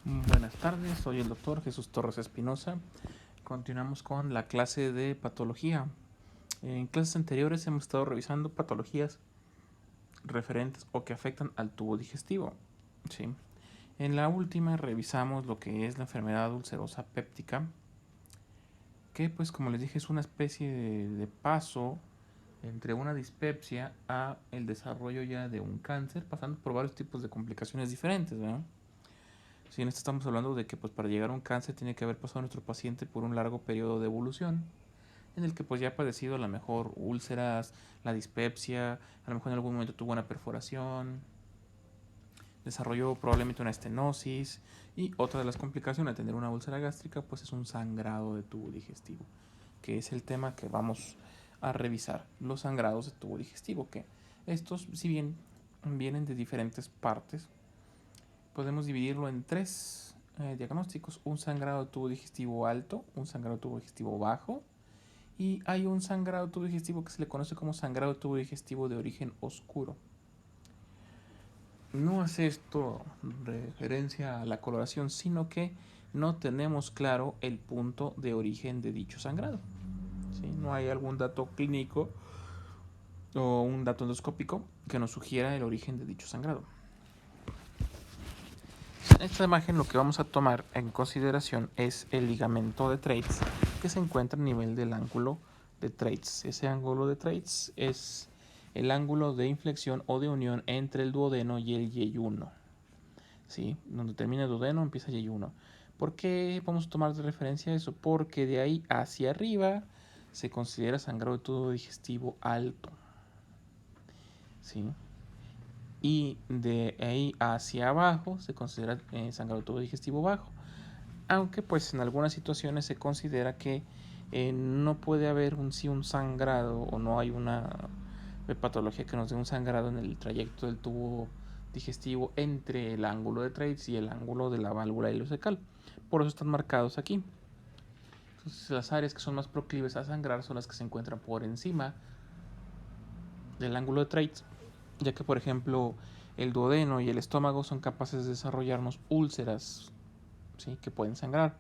Buenas tardes, soy el doctor Jesús Torres Espinosa. Continuamos con la clase de patología. En clases anteriores hemos estado revisando patologías referentes o que afectan al tubo digestivo. ¿Sí? En la última revisamos lo que es la enfermedad ulcerosa péptica, que pues como les dije es una especie de paso entre una dispepsia a el desarrollo ya de un cáncer, pasando por varios tipos de complicaciones diferentes, ¿verdad? Si en esto estamos hablando de que pues para llegar a un cáncer tiene que haber pasado nuestro paciente por un largo periodo de evolución en el que pues ya ha padecido a lo mejor úlceras, la dispepsia, a lo mejor en algún momento tuvo una perforación, desarrolló probablemente una estenosis y otra de las complicaciones de tener una úlcera gástrica pues es un sangrado de tubo digestivo, que es el tema que vamos a revisar, los sangrados de tubo digestivo, que estos si bien vienen de diferentes partes, podemos dividirlo en tres diagnósticos: un sangrado de tubo digestivo alto, un sangrado de tubo digestivo bajo y hay un sangrado de tubo digestivo que se le conoce como sangrado de tubo digestivo de origen oscuro. No hace esto referencia a la coloración, sino que no tenemos claro el punto de origen de dicho sangrado. ¿Sí? No hay algún dato clínico o un dato endoscópico que nos sugiera el origen de dicho sangrado. En esta imagen lo que vamos a tomar en consideración es el ligamento de Treitz que se encuentra a nivel del ángulo de Treitz. Ese ángulo de Treitz es el ángulo de inflexión o de unión entre el duodeno y el yeyuno. ¿Sí? Donde termina el duodeno empieza el yeyuno. ¿Por qué vamos a tomar de referencia eso? Porque de ahí hacia arriba se considera sangrado de tubo digestivo alto. ¿Sí? Y de ahí hacia abajo se considera sangrado de tubo digestivo bajo, aunque pues en algunas situaciones se considera que no puede haber un sangrado o no hay una patología que nos dé un sangrado en el trayecto del tubo digestivo entre el ángulo de Treitz y el ángulo de la válvula ileocecal. Por eso están marcados aquí. Entonces las áreas que son más proclives a sangrar son las que se encuentran por encima del ángulo de Treitz, ya que por ejemplo el duodeno y el estómago son capaces de desarrollarnos úlceras, ¿sí? Que pueden sangrar.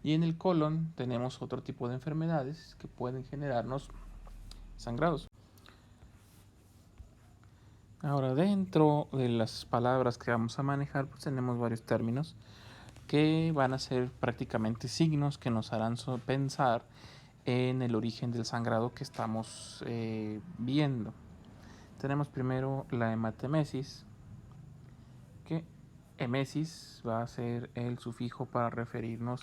Y en el colon tenemos otro tipo de enfermedades que pueden generarnos sangrados. Ahora, dentro de las palabras que vamos a manejar, pues tenemos varios términos que van a ser prácticamente signos que nos harán pensar en el origen del sangrado que estamos viendo. Tenemos primero la hematemesis, que emesis va a ser el sufijo para referirnos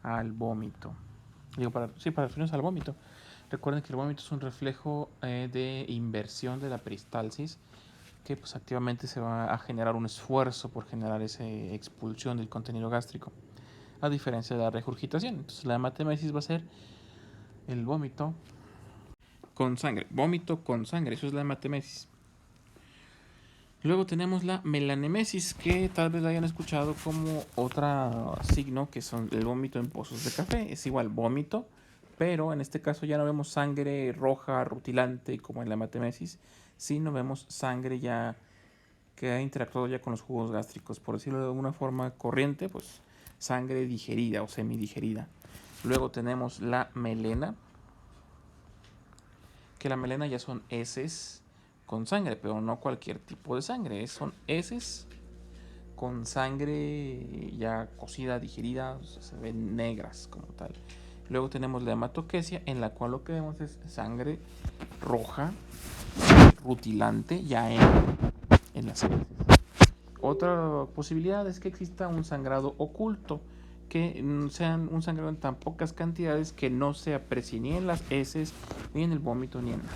al vómito. Para referirnos al vómito. Recuerden que el vómito es un reflejo de inversión de la peristalsis, que pues activamente se va a generar un esfuerzo por generar esa expulsión del contenido gástrico, a diferencia de la regurgitación. Entonces la hematemesis va a ser el vómito con sangre. Vómito con sangre, eso es la hematemesis. Luego tenemos la melanemesis, que tal vez la hayan escuchado como otro signo, que son el vómito en pozos de café. Es igual vómito, pero en este caso ya no vemos sangre roja, rutilante, como en la hematemesis, sino vemos sangre ya que ha interactuado ya con los jugos gástricos, por decirlo de alguna forma corriente, pues sangre digerida o semidigerida. Luego tenemos la melena, que la melena ya son heces con sangre, pero no cualquier tipo de sangre, son heces con sangre ya cocida, digerida, o sea, se ven negras como tal. Luego tenemos la hematoquesia, en la cual lo que vemos es sangre roja, rutilante, ya en las heces. Otra posibilidad es que exista un sangrado oculto, que sean un sangrado en tan pocas cantidades que no se aprecie ni en las heces, ni en el vómito, ni en nada.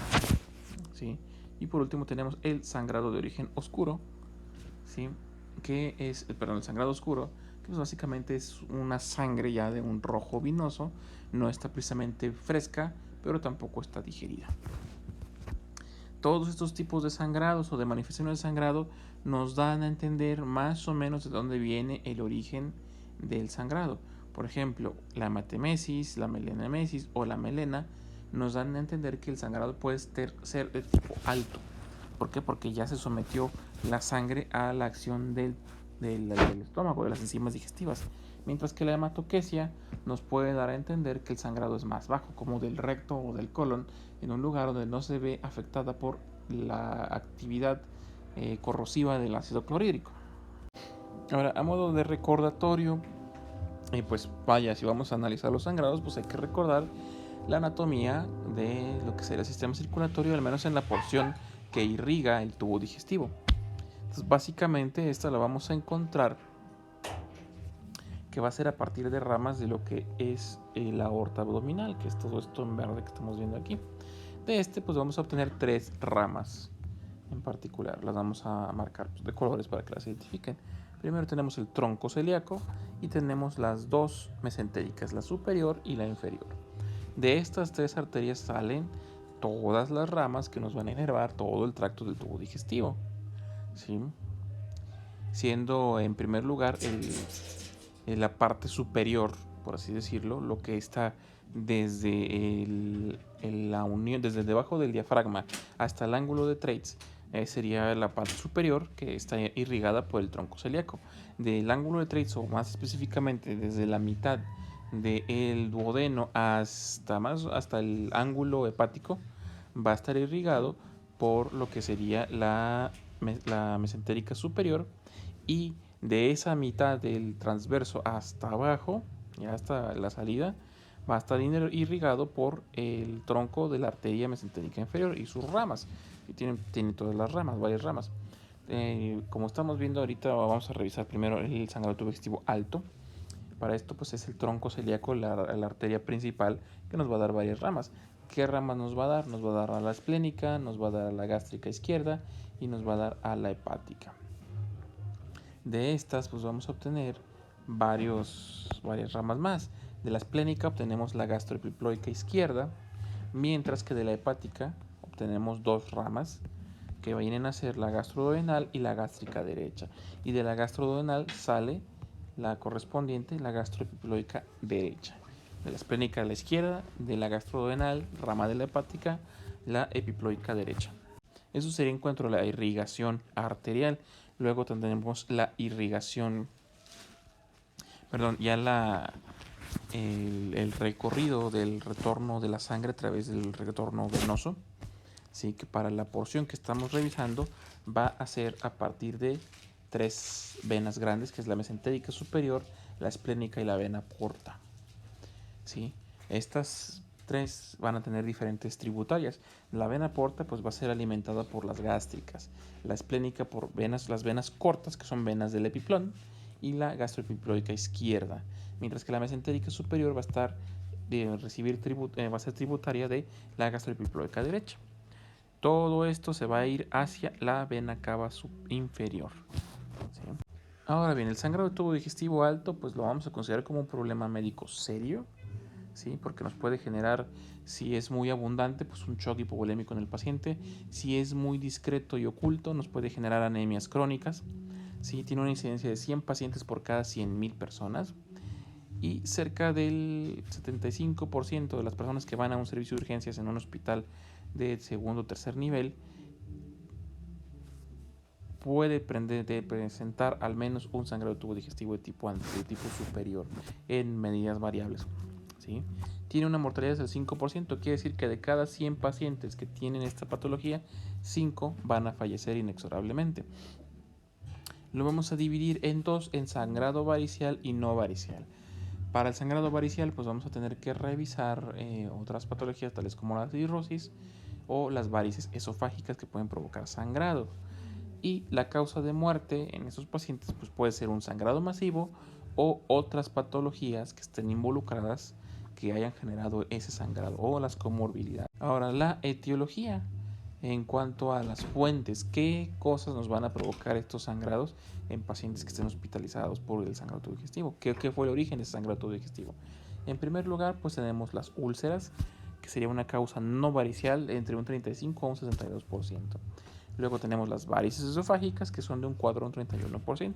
¿Sí? Y por último tenemos el sangrado de origen oscuro, ¿sí? Que es, el sangrado oscuro, que pues básicamente es una sangre ya de un rojo vinoso, no está precisamente fresca, pero tampoco está digerida. Todos estos tipos de sangrados o de manifestaciones de sangrado nos dan a entender más o menos de dónde viene el origen del sangrado. Por ejemplo, la hematemesis, la melanemesis o la melena nos dan a entender que el sangrado puede ser de tipo alto. ¿Por qué? Porque ya se sometió la sangre a la acción del del estómago, de las enzimas digestivas. Mientras que la hematoquesia nos puede dar a entender que el sangrado es más bajo, como del recto o del colon, en un lugar donde no se ve afectada por la actividad corrosiva del ácido clorhídrico. Ahora, a modo de recordatorio, pues vaya, si vamos a analizar los sangrados, pues hay que recordar la anatomía de lo que sería el sistema circulatorio, al menos en la porción que irriga el tubo digestivo. Entonces, básicamente esta la vamos a encontrar que va a ser a partir de ramas de lo que es la aorta abdominal, que es todo esto en verde que estamos viendo aquí. De pues vamos a obtener 3 ramas en particular. Las vamos a marcar de colores para que las identifiquen. Primero tenemos el tronco celíaco y tenemos las 2 mesentéricas, la superior y la inferior. De estas 3 arterias salen todas las ramas que nos van a inervar todo el tracto del tubo digestivo, ¿sí? Siendo en primer lugar la parte superior, por así decirlo, lo que está desde la unión, desde debajo del diafragma hasta el ángulo de Treitz, sería la parte superior que está irrigada por el tronco celíaco. Del ángulo de Treitz, o más específicamente desde la mitad del duodeno hasta el ángulo hepático, va a estar irrigado por lo que sería la mesentérica superior, y de esa mitad del transverso hasta abajo, ya hasta la salida, va a estar irrigado por el tronco de la arteria mesentérica inferior y sus ramas, que tiene todas las ramas, varias ramas. Como estamos viendo ahorita, vamos a revisar primero el sangrado tubo digestivo alto. Para esto pues es el tronco celíaco, la arteria principal, que nos va a dar varias ramas. ¿Qué ramas nos va a dar? Nos va a dar a la esplénica, nos va a dar a la gástrica izquierda y nos va a dar a la hepática. De estas pues vamos a obtener varias ramas más. De la esplénica obtenemos la gastroepiploica izquierda, mientras que de la hepática obtenemos 2 ramas que vienen a ser la gastroduodenal y la gástrica derecha. Y de la gastroduodenal sale la correspondiente, la gastroepiploica derecha. De la esplénica a la izquierda, de la gastroduodenal, rama de la hepática, la epiploica derecha. Eso sería en cuanto a la irrigación arterial. Luego tendremos la irrigación, el recorrido del retorno de la sangre a través del retorno venoso. Así que para la porción que estamos revisando va a ser a partir de 3 venas grandes, que es la mesentérica superior, la esplénica y la vena porta. ¿Sí? Estas 3 van a tener diferentes tributarias. La vena porta pues va a ser alimentada por las gástricas, la esplénica por las venas cortas, que son venas del epiplón, y la gastroepiploica izquierda, mientras que la mesentérica superior va a ser tributaria de la gastroepiploica derecha. Todo esto se va a ir hacia la vena cava inferior. ¿Sí? Ahora bien, el sangrado de tubo digestivo alto pues lo vamos a considerar como un problema médico serio, ¿sí? Porque nos puede generar, si es muy abundante, pues un shock hipovolémico en el paciente. Si es muy discreto y oculto, nos puede generar anemias crónicas, ¿sí? Tiene una incidencia de 100 pacientes por cada 100.000 personas. Y cerca del 75% de las personas que van a un servicio de urgencias en un hospital de segundo o tercer nivel puede presentar al menos un sangrado de tubo digestivo de tipo superior en medidas variables, ¿sí? Tiene una mortalidad del 5%, quiere decir que de cada 100 pacientes que tienen esta patología, 5 van a fallecer inexorablemente. Lo vamos a dividir en 2, en sangrado varicial y no varicial. Para el sangrado varicial pues vamos a tener que revisar otras patologías tales como la cirrosis o las varices esofágicas que pueden provocar sangrado. Y la causa de muerte en esos pacientes pues puede ser un sangrado masivo o otras patologías que estén involucradas que hayan generado ese sangrado o las comorbilidades. Ahora, la etiología en cuanto a las fuentes, qué cosas nos van a provocar estos sangrados en pacientes que estén hospitalizados por el sangrado digestivo. ¿Qué fue el origen de ese sangrado digestivo? En primer lugar, pues tenemos las úlceras, que sería una causa no varicial entre un 35 a un 62%. Luego tenemos las varices esofágicas, que son de un 4 a un 31%.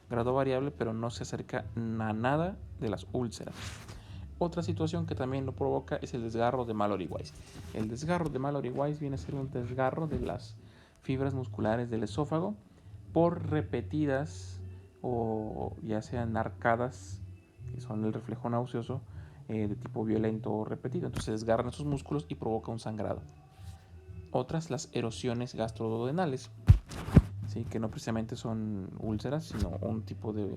Grado variable, pero no se acerca a nada de las úlceras. Otra situación que también lo provoca es el desgarro de Mallory-Weiss. El desgarro de Mallory-Weiss viene a ser un desgarro de las fibras musculares del esófago por repetidas o ya sean arcadas, que son el reflejo nauseoso, de tipo violento o repetido. Entonces desgarran esos músculos y provoca un sangrado. Otras, las erosiones gastroduodenales, ¿sí? Que no precisamente son úlceras, sino un tipo de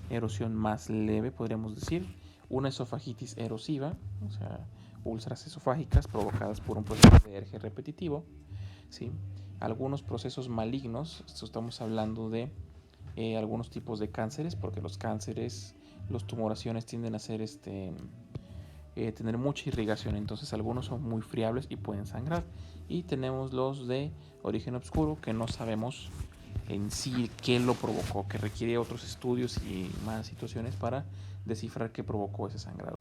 erosión más leve, podríamos decir. Una esofagitis erosiva, o sea, úlceras esofágicas provocadas por un proceso de Erge repetitivo, ¿sí? Algunos procesos malignos, esto estamos hablando de algunos tipos de cánceres, porque los cánceres, las tumoraciones tienden a ser tener mucha irrigación, entonces algunos son muy friables y pueden sangrar. Y tenemos los de origen oscuro, que no sabemos en sí qué lo provocó, que requiere otros estudios y más situaciones para descifrar qué provocó ese sangrado.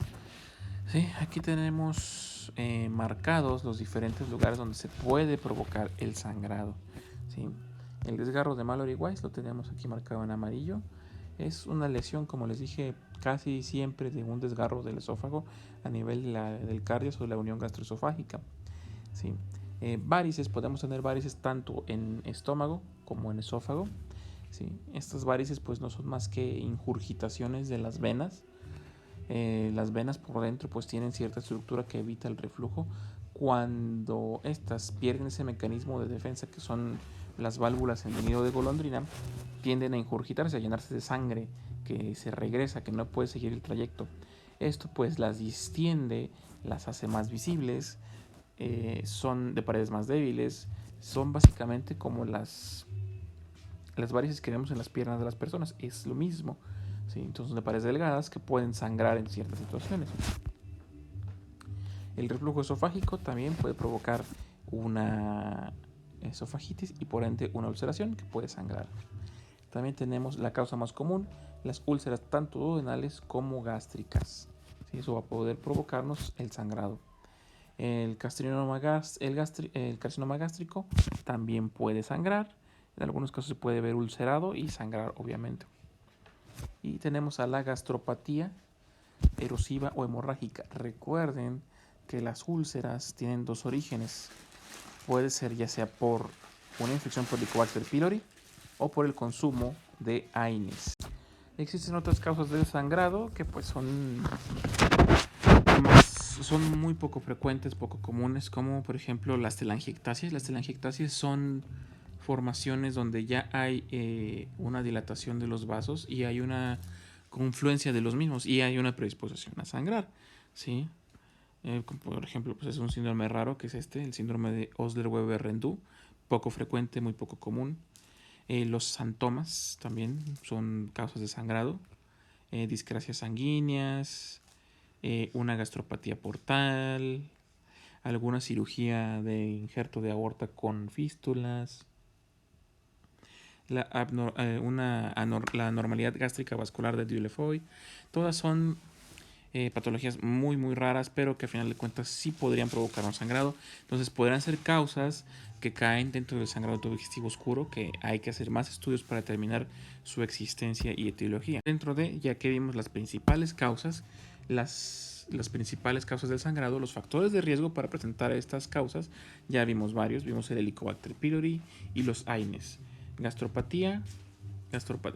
Sí, aquí tenemos marcados los diferentes lugares donde se puede provocar el sangrado. ¿Sí? El desgarro de Mallory-Weiss lo tenemos aquí marcado en amarillo. Es una lesión, como les dije, casi siempre de un desgarro del esófago a nivel del cardio o de la unión gastroesofágica. ¿Sí? Varices, podemos tener varices tanto en estómago como en esófago. ¿Sí? Estas varices pues no son más que ingurgitaciones de las venas. Las venas por dentro pues tienen cierta estructura que evita el reflujo. Cuando estas pierden ese mecanismo de defensa que son las válvulas en el nido de golondrina, tienden a ingurgitarse, a llenarse de sangre que se regresa, que no puede seguir el trayecto. Esto pues las distiende, las hace más visibles, son de paredes más débiles, son básicamente como las varices que vemos en las piernas de las personas, es lo mismo. ¿Sí? Entonces son de paredes delgadas que pueden sangrar en ciertas situaciones. El reflujo esofágico también puede provocar una esofagitis y por ende una ulceración que puede sangrar. También tenemos la causa más común, las úlceras tanto duodenales como gástricas. ¿Sí? Eso va a poder provocarnos el sangrado. El carcinoma gástrico también puede sangrar. En algunos casos se puede ver ulcerado y sangrar, obviamente. Y tenemos a la gastropatía erosiva o hemorrágica. Recuerden que las úlceras tienen dos orígenes. Puede ser ya sea por una infección por Helicobacter pylori o por el consumo de AINES. Existen otras causas del sangrado que pues son muy poco frecuentes, poco comunes, como por ejemplo las telangiectasias. Las telangiectasias son formaciones donde ya hay una dilatación de los vasos y hay una confluencia de los mismos y hay una predisposición a sangrar, ¿sí? Por ejemplo, pues es un síndrome raro que es el síndrome de Osler-Weber-Rendu, poco frecuente, muy poco común. Los santomas también son causas de sangrado, discrasias sanguíneas, una gastropatía portal, alguna cirugía de injerto de aorta con fístulas, la anormalidad gástrica vascular de Dieulafoy. Todas son patologías muy muy raras, pero que a final de cuentas sí podrían provocar un sangrado. Entonces podrían ser causas que caen dentro del sangrado digestivo oscuro, que hay que hacer más estudios para determinar su existencia y etiología. Dentro de, ya que vimos las principales causas, las principales causas del sangrado, los factores de riesgo para presentar estas causas, ya vimos varios, vimos el Helicobacter pylori y los AINES. Gastropatía,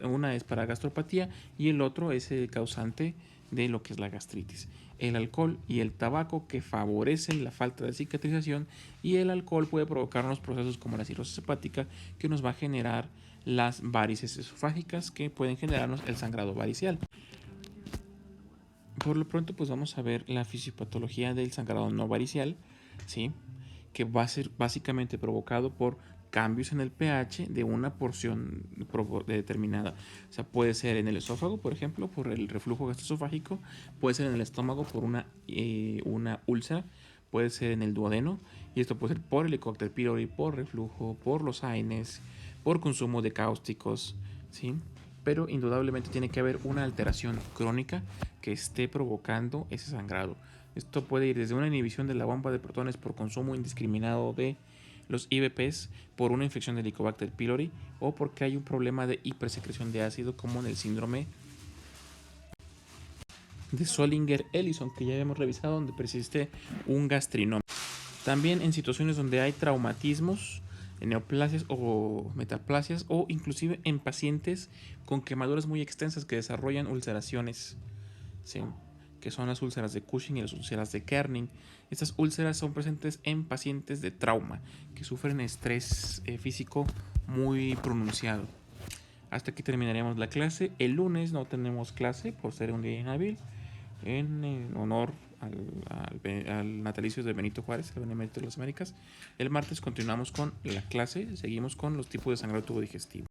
una es para gastropatía y el otro es el causante de lo que es la gastritis. El alcohol y el tabaco, que favorecen la falta de cicatrización, y el alcohol puede provocarnos procesos como la cirrosis hepática, que nos va a generar las varices esofágicas, que pueden generarnos el sangrado varicial. Por lo pronto pues vamos a ver la fisiopatología del sangrado no varicial, ¿sí? Que va a ser básicamente provocado por cambios en el pH de una porción determinada. O sea, puede ser en el esófago, por ejemplo, por el reflujo gastroesofágico, puede ser en el estómago por una úlcera, puede ser en el duodeno, y esto puede ser por Helicobacter pylori, por reflujo, por los AINES, por consumo de cáusticos, ¿sí? Pero indudablemente tiene que haber una alteración crónica que esté provocando ese sangrado. Esto puede ir desde una inhibición de la bomba de protones por consumo indiscriminado de los IBPs, por una infección de Helicobacter pylori, o porque hay un problema de hipersecreción de ácido, como en el síndrome de Zollinger-Ellison, que ya hemos revisado, donde persiste un gastrinoma. También en situaciones donde hay traumatismos en neoplasias o metaplasias, o inclusive en pacientes con quemaduras muy extensas que desarrollan ulceraciones, ¿sí? Que son las úlceras de Cushing y las úlceras de Kerning. Estas úlceras son presentes en pacientes de trauma que sufren estrés físico muy pronunciado. Hasta aquí terminaremos la clase. El lunes no tenemos clase por ser un día inhábil, en honor al natalicio de Benito Juárez, el benemérito de las Américas. El martes continuamos con la clase, seguimos con los tipos de sangrado tubo digestivo.